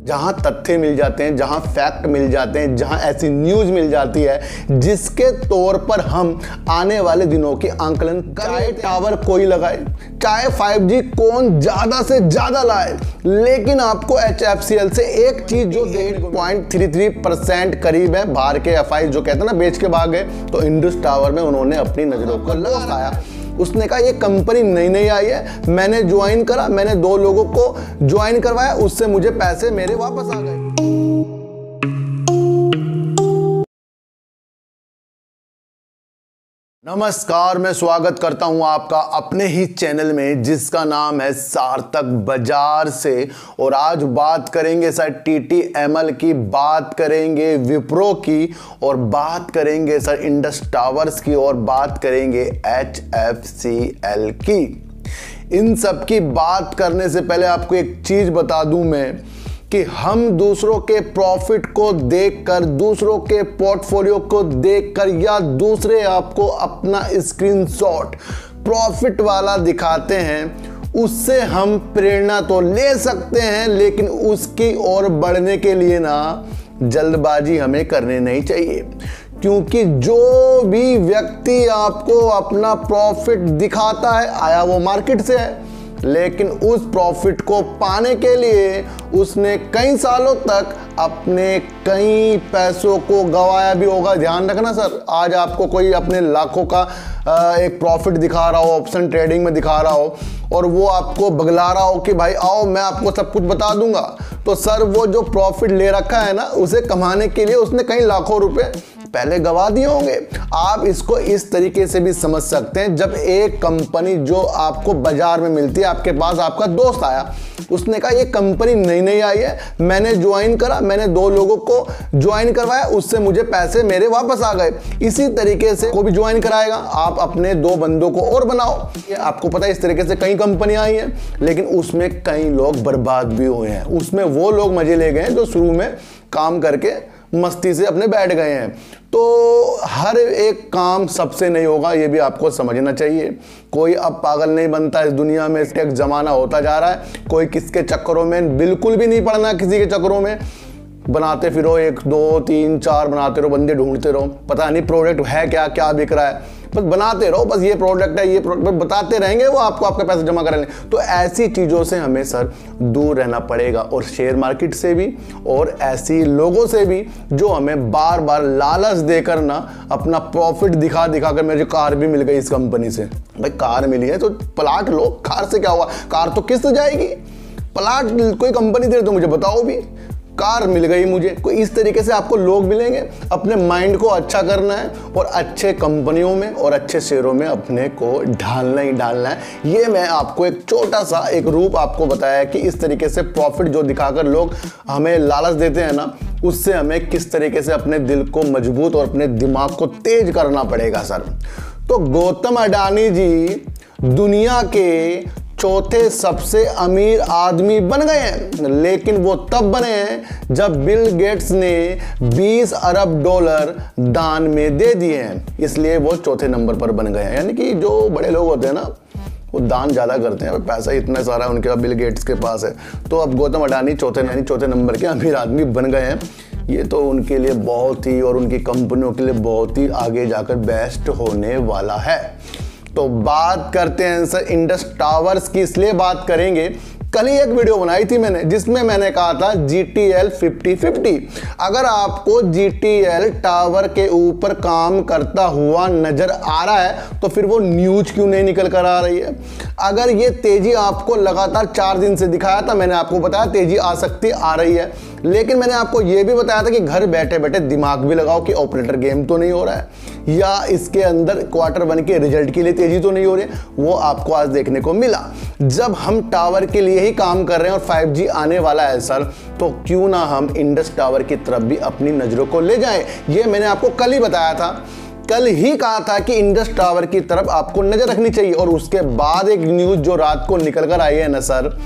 जहां तथ्य मिल जाते हैं, जहां फैक्ट मिल जाते हैं, जहां ऐसी न्यूज मिल जाती है जिसके तौर पर हम आने वाले दिनों की आंकलन चाहे टावर कोई लगाए, चाहे 5G कौन ज्यादा से ज्यादा लाए, लेकिन आपको HFCL से एक चीज जो 8.33% करीब है बाहर के FI जो कहते हैं ना बेच के भाग गए, तो इंडस टावर में उन्होंने अपनी नजरों को लगाया। उसने कहा ये कंपनी नई नई आई है, मैंने ज्वाइन करा, मैंने 2 लोगों को ज्वाइन करवाया, उससे मुझे पैसे मेरे वापस आ गए। नमस्कार, मैं स्वागत करता हूं आपका अपने ही चैनल में जिसका नाम है सार्थक बाजार से। और आज बात करेंगे सर TTML की, बात करेंगे विप्रो की, और बात करेंगे सर इंडस टावर्स की, और बात करेंगे HFCL की। इन सब की बात करने से पहले आपको एक चीज बता दूं मैं कि हम दूसरों के प्रॉफिट को देखकर, दूसरों के पोर्टफोलियो को देखकर, या दूसरे आपको अपना स्क्रीनशॉट प्रॉफिट वाला दिखाते हैं, उससे हम प्रेरणा तो ले सकते हैं, लेकिन उसकी ओर बढ़ने के लिए ना जल्दबाजी हमें करनी नहीं चाहिए। क्योंकि जो भी व्यक्ति आपको अपना प्रॉफिट दिखाता है, आया वो मार्केट से है, लेकिन उस प्रॉफिट को पाने के लिए उसने कई सालों तक अपने कई पैसों को गंवाया भी होगा। ध्यान रखना सर, आज आपको कोई अपने लाखों का एक प्रॉफिट दिखा रहा हो, ऑप्शन ट्रेडिंग में दिखा रहा हो, और वो आपको बगला रहा हो कि भाई आओ मैं आपको सब कुछ बता दूंगा, तो सर वो जो प्रॉफिट ले रखा है ना, उसे कमाने के लिए उसने कई लाखों रुपए पहले गवा दिए होंगे। आप इसको इस तरीके से भी समझ सकते हैं, जब एक कंपनी जो आपको बाजार में मिलती है, आपके पास आपका दोस्त आया, उसने कहा ये कंपनी नई नई आई है, मैंने ज्वाइन करा, मैंने 2 लोगों को ज्वाइन करवाया, उससे मुझे पैसे मेरे वापस आ गए। इसी तरीके से को भी ज्वाइन कराएगा, आप अपने 2 बंदों को और बनाओ। आपको पता है इस तरीके से कई कंपनियां आई हैं, लेकिन उसमें कई लोग बर्बाद भी हुए हैं। उसमें वो लोग मजे ले गए जो शुरू में काम करके मस्ती से अपने बैठ गए हैं। तो हर एक काम सबसे नहीं होगा, ये भी आपको समझना चाहिए। कोई अब पागल नहीं बनता इस दुनिया में, इसका एक जमाना होता जा रहा है। कोई किसके चक्करों में बिल्कुल भी नहीं पड़ना, किसी के चक्करों में बनाते फिरो, 1 2 3 4 बनाते रहो, बंदे ढूंढते रहो, पता नहीं प्रोडक्ट है क्या, क्या बिक रहा है, बस बनाते रहो, बस ये प्रोडक्ट है, ये प्रोडक्ट बताते रहेंगे, वो आपको आपका पैसा जमा करेंगे। तो ऐसी चीज़ों से हमें सर दूर रहना पड़ेगा, और शेयर मार्केट से भी, और ऐसी लोगों से भी जो हमें बार बार लालच देकर ना अपना प्रॉफिट दिखा दिखा कर, मुझे कार भी मिल गई इस कंपनी से, भाई कार मिली है तो प्लाट लो, कार से क्या हुआ, कार तो किस्त जाएगी, प्लाट कोई कंपनी दे तो मुझे बताओ भी, कार मिल गई मुझे। कोई इस तरीके से आपको लोग मिलेंगे। अपने माइंड को अच्छा करना है और अच्छे कंपनियों में और अच्छे शेयरों में अपने को ढालना ही ढालना है। ये मैं आपको एक छोटा सा एक रूप आपको बताया कि इस तरीके से प्रॉफिट जो दिखाकर लोग हमें लालच देते हैं ना, उससे हमें किस तरीके से अपने दिल को मजबूत और अपने दिमाग को तेज करना पड़ेगा सर। तो गौतम अडानी जी दुनिया के चौथे सबसे अमीर आदमी बन गए हैं, लेकिन वो तब बने हैं जब बिल गेट्स ने 20 अरब डॉलर दान में दे दिए हैं, इसलिए वो चौथे नंबर पर बन गए हैं। यानी कि जो बड़े लोग होते हैं ना, वो दान ज़्यादा करते हैं, पैसा इतना सारा उनके पास, बिल गेट्स के पास है। तो अब गौतम अडानी चौथे नंबर के अमीर आदमी बन गए हैं। ये तो उनके लिए बहुत ही, और उनकी कंपनियों के लिए बहुत ही आगे जाकर बेस्ट होने वाला है। तो बात करते हैं सर इंडस टावर्स की, इसलिए बात करेंगे, कल ही एक वीडियो बनाई थी मैंने जिसमें मैंने कहा था GTL 50-50। अगर आपको GTL टावर के ऊपर काम करता हुआ नजर आ रहा है तो फिर वो न्यूज क्यों नहीं निकल कर आ रही है? अगर ये तेजी आपको लगातार 4 दिन से दिखाया था, मैंने आपको बताया तेजी आ सकती आ रही है, लेकिन मैंने आपको यह भी बताया था कि घर बैठे बैठे दिमाग भी लगाओ कि ऑपरेटर गेम तो नहीं हो रहा है, या इसके अंदर Q1 के रिजल्ट के लिए तेजी तो नहीं हो रही है। वो आपको आज देखने को मिला। जब हम टावर के लिए ही काम कर रहे हैं और 5G आने वाला है सर, तो क्यों ना हम इंडस टावर की तरफ भी अपनी नजरों को ले जाएं। ये मैंने आपको कल ही बताया था, कल ही कहा था कि इंडस टावर की तरफ आपको नजर रखनी चाहिए। और उसके बाद एक न्यूज जो रात को निकल कर आई है ना सर,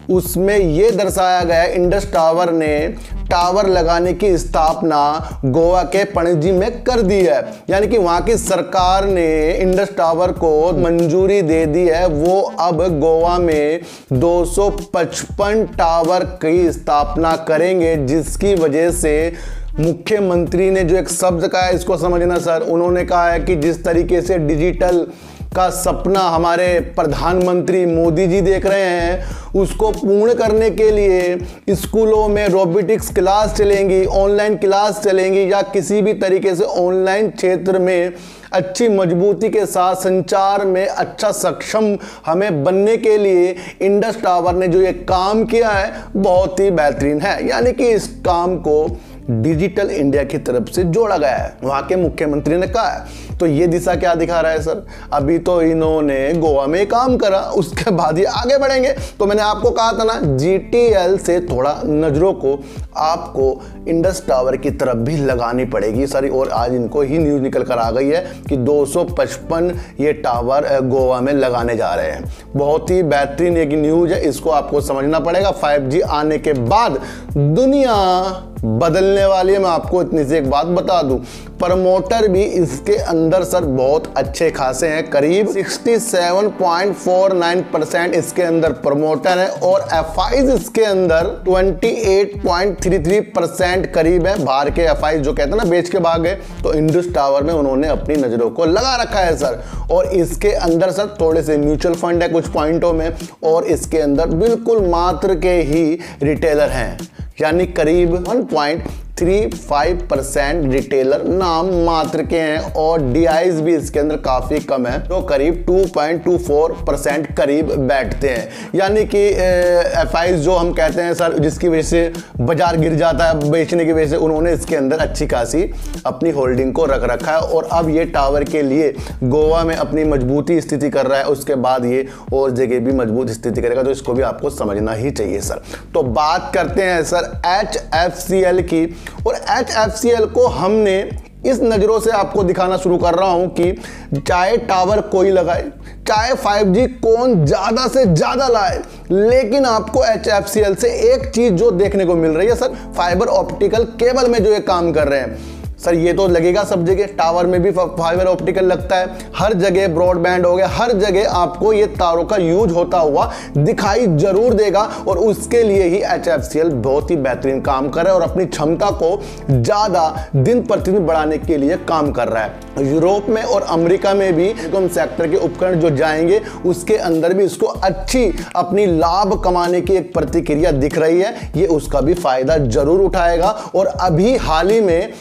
उसमें ये दर्शाया गया इंडस टावर ने टावर लगाने की स्थापना गोवा के पणजी में कर दी है। यानी कि वहां की सरकार ने इंडस टावर को मंजूरी दे दी है। वो अब गोवा में 255 टावर की स्थापना करेंगे, जिसकी वजह से मुख्यमंत्री ने जो एक शब्द कहा है, इसको समझना सर। उन्होंने कहा है कि जिस तरीके से डिजिटल का सपना हमारे प्रधानमंत्री मोदी जी देख रहे हैं, उसको पूर्ण करने के लिए स्कूलों में रोबोटिक्स क्लास चलेंगी, ऑनलाइन क्लास चलेंगी, या किसी भी तरीके से ऑनलाइन क्षेत्र में अच्छी मजबूती के साथ संचार में अच्छा सक्षम हमें बनने के लिए इंडस टावर ने जो ये काम किया है बहुत ही बेहतरीन है। यानी कि इस काम को डिजिटल इंडिया की तरफ से जोड़ा गया है, वहां के मुख्यमंत्री ने कहा है। तो ये दिशा क्या दिखा रहा है सर? अभी तो इन्होंने गोवा में काम करा, उसके बाद ये आगे बढ़ेंगे। तो मैंने आपको कहा था ना, जीटीएल से थोड़ा नजरों को आपको इंडस टावर की तरफ भी लगानी पड़ेगी सारी। और आज इनको ही न्यूज निकल कर आ गई है कि 255 ये टावर गोवा में लगाने जा रहे हैं। बहुत ही बेहतरीन एक न्यूज है, इसको आपको समझना पड़ेगा। 5G आने के बाद दुनिया बदलने वाली है। मैं आपको इतनी सी एक बात बता दूं, प्रमोटर भी इसके अंदर सर बहुत अच्छे खासे हैं। करीब 67.49% इसके अंदर प्रमोटर है और एफआईज इसके अंदर 28.33% करीब है। बाहर के एफआईज जो कहते हैं ना बेच के भागे, तो इंडस टावर में उन्होंने अपनी नजरों को लगा रखा है सर। और इसके अंदर सर थोड़े से म्यूचुअल फंड है कुछ पॉइंटों में, और इसके अंदर बिल्कुल मात्र के ही रिटेलर हैं। यानी करीब 1.35% रिटेलर नाम मात्र के हैं, और डीआईज भी इसके अंदर काफी कम है, तो करीब 2.24% करीब बैठते हैं। यानी कि एफआईज जो हम कहते हैं सर, जिसकी वजह से बाजार गिर जाता है बेचने की वजह से, उन्होंने इसके अंदर अच्छी खासी अपनी होल्डिंग को रख रखा है। और अब ये टावर के लिए गोवा में अपनी मजबूती स्थिति कर रहा है, उसके बाद ये और जगह भी मजबूत स्थिति करेगा। तो इसको भी आपको समझना ही चाहिए सर। तो बात करते हैं सर HFCL की, और HFCL को हमने इस नजरों से आपको दिखाना शुरू कर रहा हूं कि चाहे टावर कोई लगाए, चाहे 5G कौन ज्यादा से ज्यादा लाए, लेकिन आपको HFCL से एक चीज जो देखने को मिल रही है सर, फाइबर ऑप्टिकल केबल में जो ये काम कर रहे हैं सर, ये तो लगेगा सब जगह। टावर में भी फाइबर ऑप्टिकल लगता है, हर जगह ब्रॉडबैंड हो गया, हर जगह आपको ये तारों का यूज होता हुआ दिखाई जरूर देगा। और उसके लिए ही HFCL बहुत ही बेहतरीन काम कर रहा है और अपनी क्षमता को ज्यादा दिन प्रतिदिन बढ़ाने के लिए काम कर रहा है। यूरोप में और अमेरिका में भी टेलीकॉम सेक्टर के उपकरण जो जाएंगे, उसके अंदर भी इसको अच्छी अपनी लाभ कमाने की एक प्रतिक्रिया दिख रही है। ये उसका भी फायदा जरूर उठाएगा। और अभी हाल ही में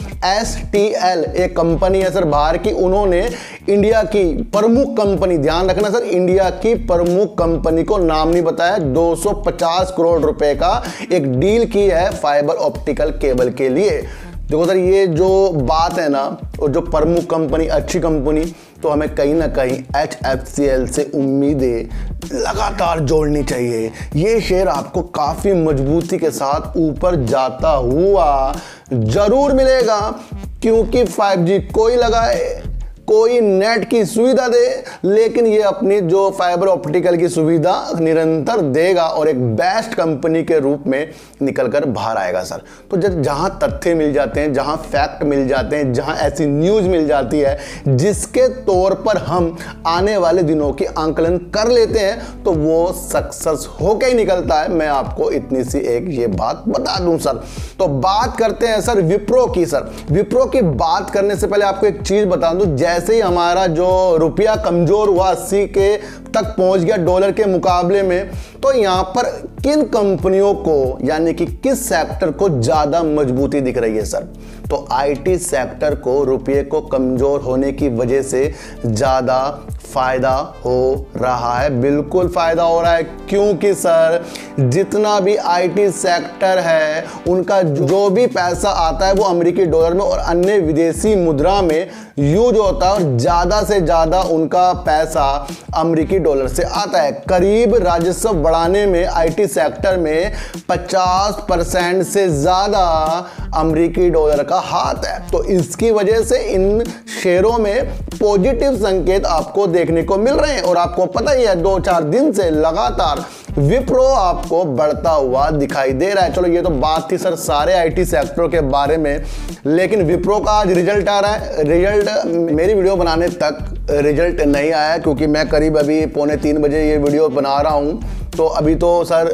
STL एक कंपनी है सर बाहर की, उन्होंने इंडिया की प्रमुख कंपनी, ध्यान रखना सर, इंडिया की प्रमुख कंपनी को नाम नहीं बताया, 250 करोड़ रुपए का एक डील की है फाइबर ऑप्टिकल केबल के लिए। देखो सर, ये जो बात है ना, और जो प्रमुख कंपनी, अच्छी कंपनी, तो हमें कहीं ना कहीं HFCL से उम्मीदें लगातार जोड़नी चाहिए। ये शेयर आपको काफी मजबूती के साथ ऊपर जाता हुआ जरूर मिलेगा, क्योंकि 5G कोई लगाए, कोई नेट की सुविधा दे, लेकिन ये अपनी जो फाइबर ऑप्टिकल की सुविधा निरंतर देगा और एक बेस्ट कंपनी के रूप में निकलकर बाहर आएगा सर। तो जहां तथ्य मिल जाते हैं, जहां फैक्ट मिल जाते हैं, जहां ऐसी न्यूज मिल जाती है जिसके तौर पर हम आने वाले दिनों की आंकलन कर लेते हैं, तो वो सक्सेस होके ही निकलता है। मैं आपको इतनी सी एक ये बात बता दूं सर। तो बात करते हैं सर विप्रो की। सर विप्रो की बात करने से पहले आपको एक चीज बता दूं, जैसे ही हमारा जो रुपया कमजोर हुआ 80 के तक पहुंच गया डॉलर के मुकाबले में, तो यहां पर किन कंपनियों को, यानी कि किस सेक्टर को ज्यादा मजबूती दिख रही है सर? तो आईटी सेक्टर को रुपये को कमजोर होने की वजह से ज्यादा फायदा हो रहा है। बिल्कुल फायदा हो रहा है, क्योंकि सर जितना भी आईटी सेक्टर है, उनका जो भी पैसा आता है वो अमेरिकी डॉलर में और अन्य विदेशी मुद्रा में यूज होता है, और ज्यादा से ज्यादा उनका पैसा अमेरिकी डॉलर से आता है। करीब राजस्व बढ़ाने में आईटी सेक्टर में 50% से ज्यादा अमेरिकी डॉलर का हाथ है। तो इसकी वजह से इन शेयरों में पॉजिटिव संकेत आपको देखने को मिल रहे हैं। और आपको पता ही है 2-4 दिन से लगातार विप्रो आपको बढ़ता हुआ दिखाई दे रहा है। चलो ये तो बात थी सर सारे आईटी सेक्टर के बारे में, लेकिन विप्रो का आज रिजल्ट आ रहा है। रिजल्ट मेरी वीडियो बनाने तक रिजल्ट नहीं आया, क्योंकि मैं करीब अभी 2:45 बजे ये वीडियो बना रहा हूँ, तो अभी तो सर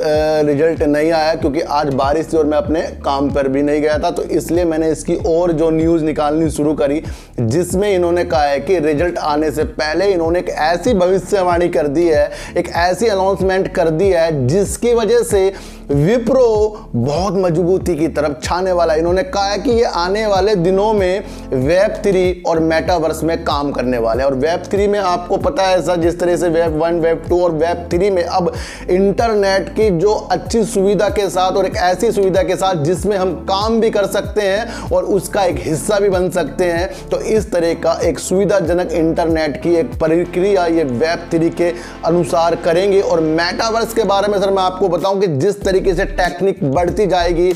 रिजल्ट नहीं आया, क्योंकि आज बारिश थी और मैं अपने काम पर भी नहीं गया था। तो इसलिए मैंने इसकी और जो न्यूज़ निकालनी शुरू करी, जिसमें इन्होंने कहा है कि रिजल्ट आने से पहले इन्होंने एक ऐसी भविष्यवाणी कर दी है, एक ऐसी अनाउंसमेंट कर दी है जिसकी वजह से विप्रो बहुत मजबूती की तरफ छाने वाला है। इन्होंने कहा है कि ये आने वाले दिनों में वेब 3 और मेटावर्स में काम करने वाले हैं। और वेब 3 में आपको पता है सर, जिस तरह से वेब 1, वेब 2 और वेब 3 में अब इंटरनेट की जो अच्छी सुविधा के साथ और एक ऐसी सुविधा के साथ जिसमें हम काम भी कर सकते हैं और उसका एक हिस्सा भी बन सकते हैं, तो इस तरह का एक सुविधाजनक इंटरनेट की एक प्रक्रिया ये वेब 3 के अनुसार करेंगे। और मेटावर्स के बारे में सर मैं आपको बताऊं कि जिस तरीके से टेक्निक बढ़ती जाएगी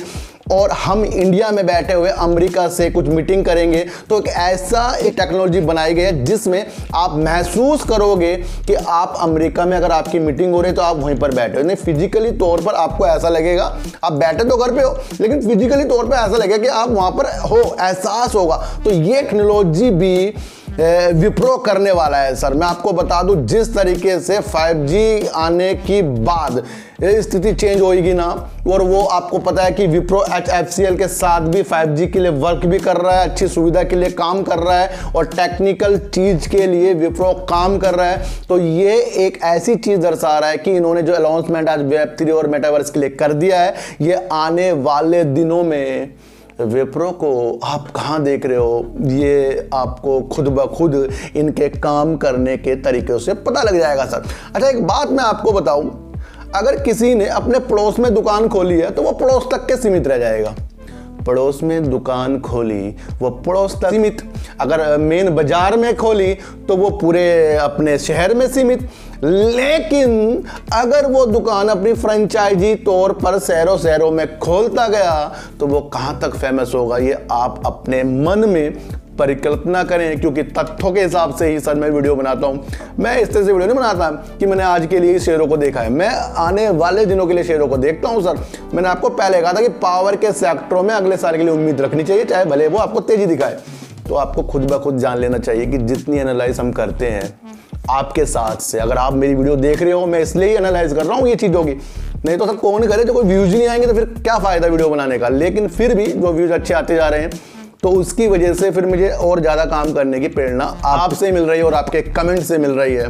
और हम इंडिया में बैठे हुए अमेरिका से कुछ मीटिंग करेंगे, तो एक ऐसा एक टेक्नोलॉजी बनाई गई है जिसमें आप महसूस करोगे कि आप अमेरिका में अगर आपकी मीटिंग हो रही है तो आप वहीं पर बैठे हो। नहीं, फिजिकली तौर पर आपको ऐसा लगेगा, आप बैठे तो घर पे हो लेकिन फिजिकली तौर पर ऐसा लगेगा कि आप वहां पर हो, एहसास होगा। तो ये टेक्नोलॉजी भी विप्रो करने वाला है सर। मैं आपको बता दूं, जिस तरीके से 5G आने की बाद स्थिति चेंज होगी ना, और वो आपको पता है कि विप्रो HFCL के साथ भी 5G के लिए वर्क भी कर रहा है, अच्छी सुविधा के लिए काम कर रहा है और टेक्निकल चीज के लिए विप्रो काम कर रहा है। तो ये एक ऐसी चीज दर्शा रहा है कि इन्होंने जो अनाउंसमेंट आज वेब 3 और मेटावर्स के लिए कर दिया है, ये आने वाले दिनों में विप्रो को आप कहाँ देख रहे हो, ये आपको खुद ब खुद इनके काम करने के तरीक़ों से पता लग जाएगा सर। अच्छा, एक बात मैं आपको बताऊं, अगर किसी ने अपने पड़ोस में दुकान खोली है तो वो पड़ोस तक के सीमित रह जाएगा। पड़ोस में दुकान खोली वो पड़ोस तक सीमित, अगर मेन बाजार में खोली तो वो पूरे अपने शहर में सीमित। लेकिन अगर वो दुकान अपनी फ्रेंचाइजी तौर पर शहरों शहरों में खोलता गया तो वो कहां तक फेमस होगा, ये आप अपने मन में परिकल्पना करें। क्योंकि तथ्यों के हिसाब से ही सर मैं वीडियो बनाता हूं। मैं इस तरह से वीडियो नहीं बनाता कि मैंने आज के लिए शेयरों को देखा है, मैं आने वाले दिनों के लिए शेयरों को देखता हूं सर। मैंने आपको पहले कहा था कि पावर के सेक्टरों में अगले साल के लिए उम्मीद रखनी चाहिए, चाहे भले वो आपको तेजी दिखाए। तो आपको खुद ब खुद जान लेना चाहिए कि जितनी एनालाइज हम करते हैं आपके साथ से, अगर आप मेरी वीडियो देख रहे हो, मैं इसलिए ही एनालाइज कर रहा हूँ ये चीज़ों की, नहीं तो सर कौन करे, जो कोई व्यूज नहीं आएंगे तो फिर क्या फायदा वीडियो बनाने का। लेकिन फिर भी जो व्यूज अच्छे आते जा रहे हैं तो उसकी वजह से फिर मुझे और ज़्यादा काम करने की प्रेरणा आपसे मिल रही है और आपके कमेंट से मिल रही है,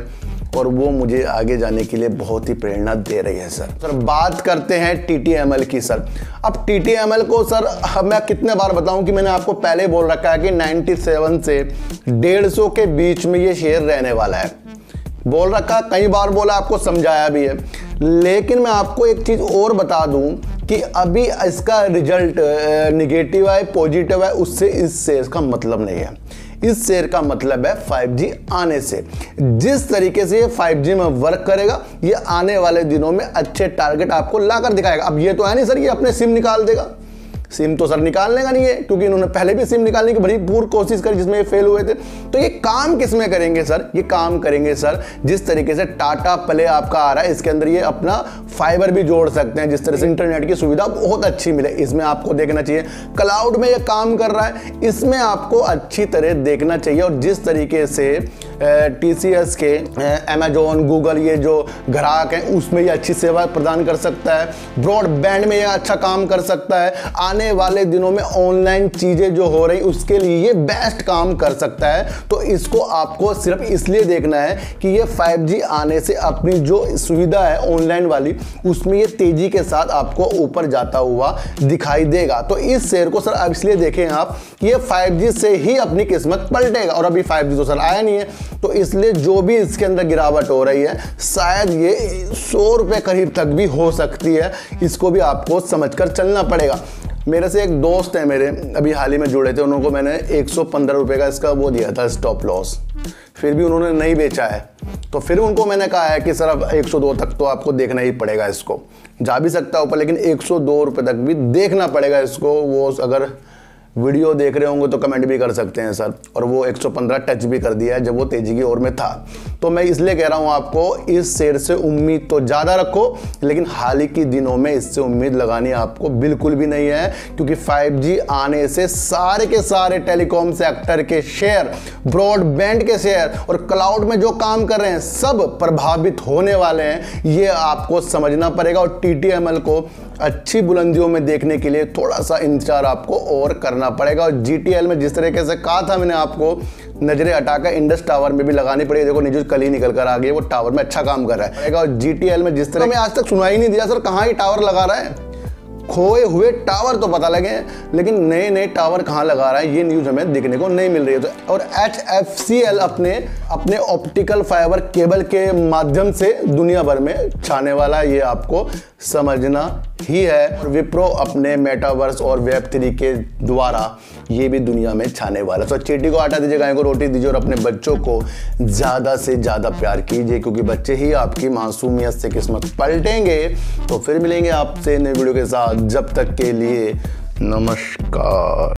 और वो मुझे आगे जाने के लिए बहुत ही प्रेरणा दे रही है सर। बात करते हैं TTML की सर। अब TTML को सर मैं कितने बार बताऊं कि मैंने आपको पहले बोल रखा है कि 97 से 150 के बीच में ये शेयर रहने वाला है, बोल रखा, कई बार बोला, आपको समझाया भी है। लेकिन मैं आपको एक चीज़ और बता दूं कि अभी इसका रिजल्ट निगेटिव है पॉजिटिव है, उससे इस शेयर का मतलब नहीं है। इस शेयर का मतलब है 5G आने से। जिस तरीके से ये 5G में वर्क करेगा, ये आने वाले दिनों में अच्छे टारगेट आपको लाकर दिखाएगा। अब ये तो है नहीं सर ये अपने सिम निकाल देगा, सिम तो सर निकालने का नहीं है, क्योंकि इन्होंने पहले भी सिम निकालने की भरपूर कोशिश करी जिसमें ये फेल हुए थे। तो ये काम किस में करेंगे सर, ये काम करेंगे सर जिस तरीके से टाटा प्ले आपका आ रहा है, इसके अंदर ये अपना फाइबर भी जोड़ सकते हैं, जिस तरह से इंटरनेट की सुविधा बहुत अच्छी मिले, इसमें आपको देखना चाहिए। क्लाउड में ये काम कर रहा है, इसमें आपको अच्छी तरह देखना चाहिए। और जिस तरीके से TCS के अमेजोन, गूगल, ये जो ग्राहक हैं उसमें ये अच्छी सेवा प्रदान कर सकता है, ब्रॉडबैंड में ये अच्छा काम कर सकता है, आने वाले दिनों में ऑनलाइन चीज़ें जो हो रही उसके लिए ये बेस्ट काम कर सकता है। तो इसको आपको सिर्फ इसलिए देखना है कि ये 5G आने से अपनी जो सुविधा है ऑनलाइन वाली, उसमें ये तेज़ी के साथ आपको ऊपर जाता हुआ दिखाई देगा। तो इस शेयर को सर अब इसलिए देखें आप कि ये 5G से ही अपनी किस्मत पलटेगा, और अभी 5G तो सर आया नहीं है, तो इसलिए जो भी इसके अंदर गिरावट हो रही है शायद ये 100 रुपये करीब तक भी हो सकती है। इसको भी आपको समझकर चलना पड़ेगा। मेरे से एक दोस्त है मेरे, अभी हाल ही में जुड़े थे, उनको मैंने 115 रुपये का इसका वो दिया था स्टॉप लॉस, फिर भी उन्होंने नहीं बेचा है। तो फिर उनको मैंने कहा है कि सर अब 102 तक तो आपको देखना ही पड़ेगा, इसको जा भी सकता है ऊपर लेकिन 102 रुपये तक भी देखना पड़ेगा इसको। वो अगर वीडियो देख रहे होंगे तो कमेंट भी कर सकते हैं सर, और वो 115 टच भी कर दिया है जब वो तेजी की ओर में था। तो मैं इसलिए कह रहा हूं आपको, इस शेयर से उम्मीद तो ज़्यादा रखो, लेकिन हाल ही के दिनों में इससे उम्मीद लगानी आपको बिल्कुल भी नहीं है, क्योंकि 5G आने से सारे के सारे टेलीकॉम सेक्टर के शेयर, ब्रॉडबैंड के शेयर और क्लाउड में जो काम कर रहे हैं सब प्रभावित होने वाले हैं। ये आपको समझना पड़ेगा, और TTML को अच्छी बुलंदियों में देखने के लिए थोड़ा सा इंतजार आपको और करना पड़ेगा। और GTL में जिस तरीके से कहा था मैंने आपको, नजरें हटाकर इंडस टावर में भी लगानी पड़ेगी। देखो न्यूज़ कल ही निकल कर आ गई, वो टावर में अच्छा काम कर रहा है। और GTL में जिस तरह मैं आज तक सुना ही नहीं दिया सर कहाँ ही टावर लगा रहा है। खोए हुए टावर तो पता लगे, लेकिन नए नए टावर कहाँ लगा रहा है ये न्यूज़ हमें देखने को नहीं मिल रही है। तो और HFCL अपने ऑप्टिकल फाइबर केबल के माध्यम से दुनिया भर में छाने वाला, ये आपको समझना ही है। और विप्रो अपने मेटावर्स और Web3 के द्वारा ये भी दुनिया में छाने वाला। तो चींटी को आटा दीजिए, गाय को रोटी दीजिए, और अपने बच्चों को ज़्यादा से ज़्यादा प्यार कीजिए, क्योंकि बच्चे ही आपकी मासूमियत से किस्मत पलटेंगे। तो फिर मिलेंगे आपसे नई वीडियो के साथ, जब तक के लिए नमस्कार।